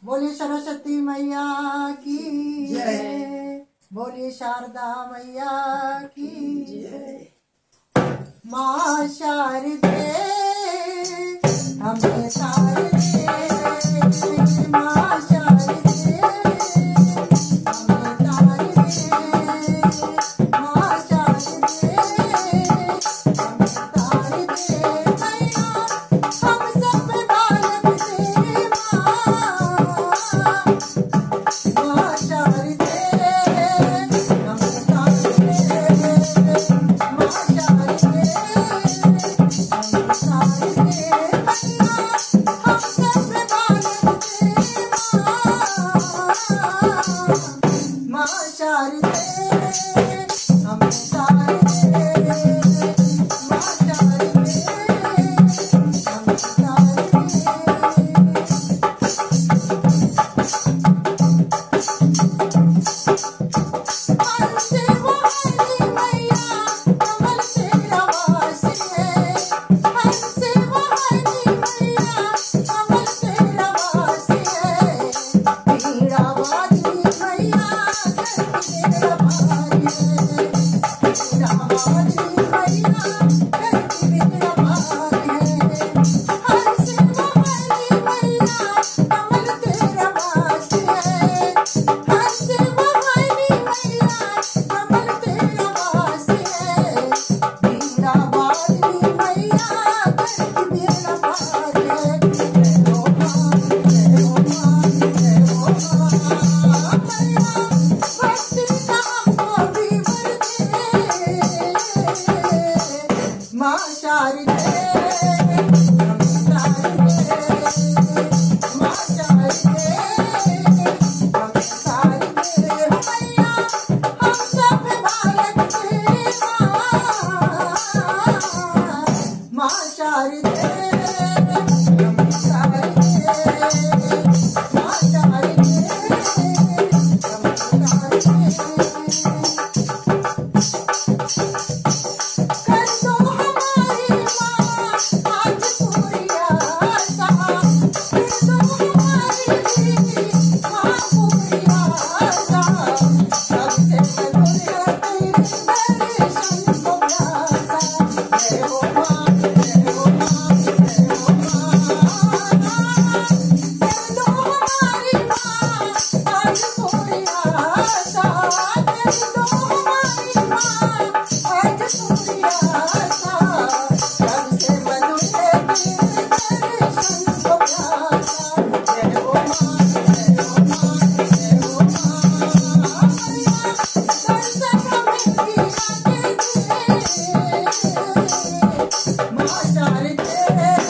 बोलिए सरस्वती मैया की जय। बोलिए शारदा मैया की जय। माँ शारदे हमें शारदे माँ शारदे हमें तारदे माँ शारदे हमें तारदे मैया हम सब बालक तेरे माँ शारदे हमें तारदे माँ शारदे माँ शारदे हमें तारदे माँ शारदे हमें तारदे हंसे वो हरी मैया कमल तेरा वास है हंसे वो हरी मैया कमल तेरा वास है पीड़ा वाली मैया तेरा भारी है पीड़ा वाली मैया तेरा भारी है हंसे वो हरी मैया कमल तेरा वास है हंसे वो हरी मैया कमल तेरा वास है पीड़ा वाली मैया तेरा भारी है जय हो माँ जय हो माँ जय हो माँ मैया भक्ति का हमको भी वर दे माँ शारदे हम शारदे माँ शारदे हम शारदे मैया हम सब बालक तेरे माँ शारदे हम शारदे माँ शारदे हम शारदे कर दो हमारी माँ आज पूरी आशा कर दो हमारी माँ पूरी आशा सबसे मधुर तेरे दर्शन को प्यासा जय हो माँ जय हो माँ जय हो माँ कर दो हमारी माँ आज पूरी आशा कर दो हमारी माँ आज पूरी आशा सबसे मधुर तेरे दर्शन को प्यासा जय हो माँ जय हो माँ जय हो माँ दर्शन हमें दिया के दे माँ शारदे